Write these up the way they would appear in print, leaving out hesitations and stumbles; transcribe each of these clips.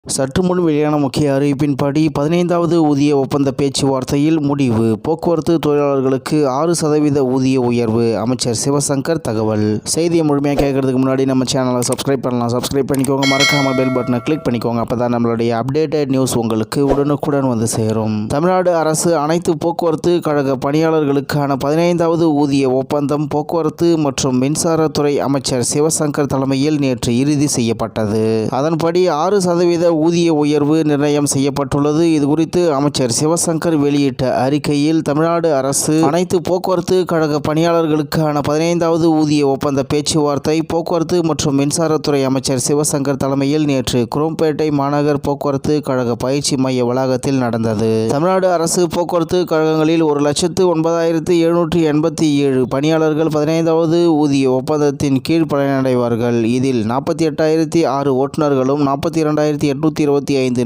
சற்று முன் வெளியான முக்கிய அறிவிப்பின்படி 15வது ஊதிய ஒப்பந்த பேச்சுவார்த்தையில் முடிவு. போக்குவரத்து தொழிலாளர்களுக்கு 6% ஊதிய உயர்வு. அமைச்சர் சிவசங்கர் தகவல். செய்தியை முழுமையாக கேட்கறதுக்கு முன்னாடி நம்ம சேனலை சப்ஸ்கிரைப் பண்ணலாம். சப்ஸ்கிரைப் பண்ணிக்கோங்க. மறக்காம பெல் பட்டனை கிளிக் பண்ணிக்கோங்க. அப்பதான் நம்மளுடைய அப்டேட்டட் நியூஸ் உங்களுக்கு உடனுக்குடன் வந்து சேரும். தமிழ்நாடு அரசு அனைத்து போக்குவரத்து கழக பணியாளர்களுக்கான 15வது ஊதிய ஒப்பந்தம் போக்குவரத்து மற்றும் மின்சாரத்துறை அமைச்சர் சிவசங்கர் தலைமையில் நேற்று இறுதி செய்யப்பட்டது. அதன்படி 6% ஊதிய உயர்வு நிர்ணயம் செய்யப்பட்டுள்ளது. இதுகுறித்து அமைச்சர் சிவசங்கர் வெளியிட்ட அறிக்கையில், தமிழ்நாடு அரசு அனைத்து போக்குவரத்து கழக பணியாளர்களுக்கான 15வது ஊதிய ஒப்பந்த பேச்சுவார்த்தை போக்குவரத்து மற்றும் மின்சாரத்துறை அமைச்சர் சிவசங்கர் தலைமையில் நேற்று குரோம்பேட்டை மாநகர் போக்குவரத்து கழக பயிற்சி மைய வளாகத்தில் நடந்தது. தமிழ்நாடு அரசு போக்குவரத்து கழகங்களில் 1,07,787 பணியாளர்கள் 15வது ஊதிய ஒப்பந்தத்தின் கீழ் பயனடைவார்கள். இதில் 48,006 ஓட்டுநர்களும், 42,825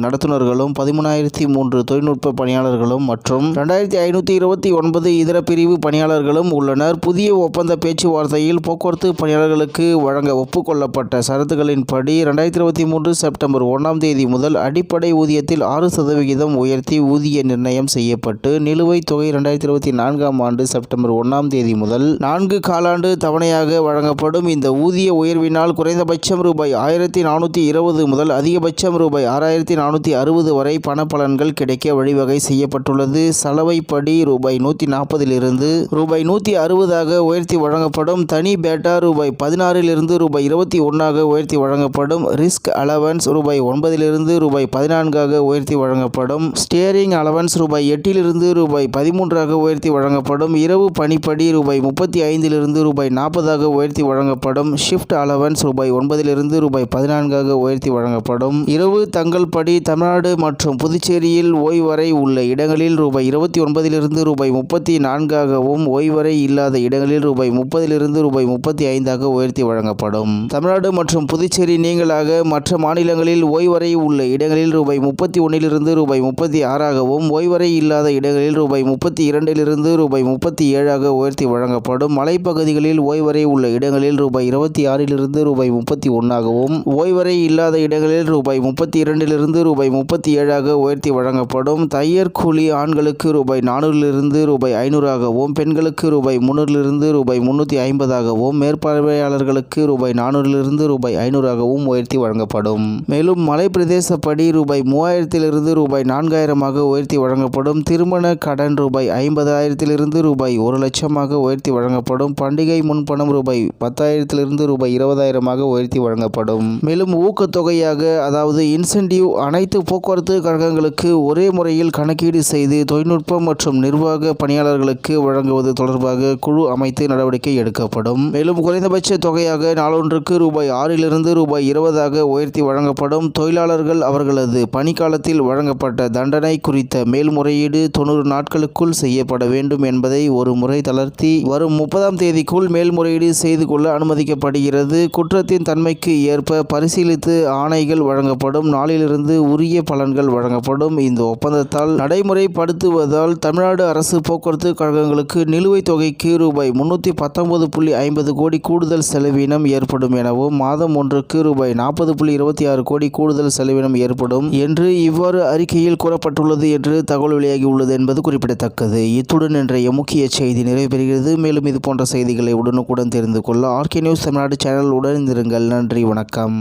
நடத்துனர்களும், 13,003 தொழில்நுட்ப பணியாளர்களும் மற்றும் 2,529 இதர பிரிவு பணியாளர்களும் உள்ளனர். புதிய ஒப்பந்த பேச்சுவார்த்தையில் போக்குவரத்து பணியாளர்களுக்கு வழங்க ஒப்புக்கொள்ளப்பட்ட சரத்துகளின்படி 2023 செப்டம்பர் 1ஆம் தேதி முதல் அடிப்படை ஊதியத்தில் 6% உயர்த்தி ஊதிய நிர்ணயம் செய்யப்பட்டு, நிலுவைத் தொகை 2024ஆம் ஆண்டு செப்டம்பர் 1ஆம் தேதி முதல் 4 காலாண்டு தவணையாக வழங்கப்படும். இந்த ஊதிய உயர்வினால் குறைந்தபட்சம் ரூபாய் 1,420 முதல் அதிகபட்சம் ரூபாய் 6,460 வரை பணப்பலன்கள் கிடைக்க வழிவகை செய்யப்பட்டுள்ளது. சலவைப்படி ரூபாய் 140 ரூபாய் 160 உயர்த்தி வழங்கப்படும். தனி பேட்டா ரூபாய் 16 ரூபாய் 21 உயர்த்தி வழங்கப்படும். ரிஸ்க் அலவன்ஸ் ரூபாய் 9 ரூபாய் 14 உயர்த்தி வழங்கப்படும். ஸ்டியரிங் அலவன்ஸ் ரூபாய் 8 ரூபாய் 13 உயர்த்தி வழங்கப்படும். இரவு பணிப்படி ரூபாய் 35 ரூபாய் 40 உயர்த்தி வழங்கப்படும். ஷிப்ட் அலவன்ஸ் ரூபாய் 9 ரூபாய் 14 உயர்த்தி வழங்கப்படும். இரவு தங்கல் படி தமிழ்நாடு மற்றும் புதுச்சேரியில் ஓய்வறை உள்ள இடங்களில் ரூபாய் 29 ரூபாய் 34 ஓய்வறை இல்லாத இடங்களில் ரூபாய் 30 ரூபாய் 35 உயர்த்தி வழங்கப்படும். தமிழ்நாடு மற்றும் புதுச்சேரி நீங்களாக மற்ற மாநிலங்களில் ஓய்வறை உள்ள இடங்களில் ரூபாய் 31 ரூபாய் 36 ஓய்வறை இல்லாத இடங்களில் ரூபாய் 32 ரூபாய் 37 உயர்த்தி வழங்கப்படும். மலைப்பகுதிகளில் ஓய்வறை உள்ள இடங்களில் ரூபாய் 26 ரூபாய் 31 ஓய்வறை இல்லாத இடங்களில் ரூபாய் 32 ரூபாய் 37 உயர்த்தி வழங்கப்படும். தையர் கூலி ஆண்களுக்கு ரூபாய் 400 ரூபாய் 500 பெண்களுக்கு ரூபாய் 300 ரூபாய் 350 மேற்பார்வையாளர்களுக்கு ரூபாய் 400 ரூபாய் 500 உயர்த்தி வழங்கப்படும். மேலும் மலை பிரதேசப்படி ரூபாய் 3000 ரூபாய் 4000 உயர்த்தி வழங்கப்படும். திருமண கடன் ரூபாய் 50,000 ரூபாய் 1,00,000 உயர்த்தி வழங்கப்படும். பண்டிகை முன்பணம் ரூபாய் 10,000 ரூபாய் 20,000 உயர்த்தி வழங்கப்படும். மேலும் ஊக்கத்தொகையாக, அதாவது இன்சென்டிவ், அனைத்து போக்குவரத்து கழகங்களுக்கு ஒரே முறையில் கணக்கீடு செய்து தொழில்நுட்பம் மற்றும் நிர்வாக பணியாளர்களுக்கு வழங்குவது தொடர்பாக குழு அமைத்து நடவடிக்கை எடுக்கப்படும். மேலும் குறைந்தபட்ச தொகையாக நாளொன்றுக்கு ரூபாய் 6 ரூபாய் 20 உயர்த்தி வழங்கப்படும். தொழிலாளர்கள் அவர்களது பணிக்காலத்தில் வழங்கப்பட்ட தண்டனை குறித்த மேல்முறையீடு 90 நாட்களுக்குள் செய்யப்பட வேண்டும் என்பதை ஒரு முறை தளர்த்தி வரும் 30ஆம் தேதிக்குள் மேல்முறையீடு செய்து கொள்ள அனுமதிக்கப்படுகிறது. குற்றத்தின் தன்மைக்கு ஏற்ப பரிசீலித்து ஆணைகள் வழங்கப்படும் நாளிலிருந்து உரிய பலன்கள் வழங்கப்படும். இந்த ஒப்பந்தத்தால் நடைமுறைப்படுத்துவதால் தமிழ்நாடு அரசு போக்குவரத்து கழகங்களுக்கு நிலுவைத் தொகைக்கு ரூபாய் 319.50 கோடி கூடுதல் செலவினம் ஏற்படும் எனவும், மாதம் ஒன்றுக்கு ரூபாய் 40.26 கோடி கூடுதல் செலவினம் ஏற்படும் என்று இவ்வாறு அறிக்கையில் கூறப்பட்டுள்ளது என்று தகவல் வெளியாகியுள்ளது என்பது குறிப்பிடத்தக்கது. இத்துடன் இன்றைய முக்கிய செய்தி நிறைவு பெறுகிறது. மேலும் இது போன்ற செய்திகளை உடனுக்குடன் தெரிந்து கொள்ள ஆர்கே நியூஸ் தமிழ்நாடு சேனல் உடன் இருங்கள். நன்றி, வணக்கம்.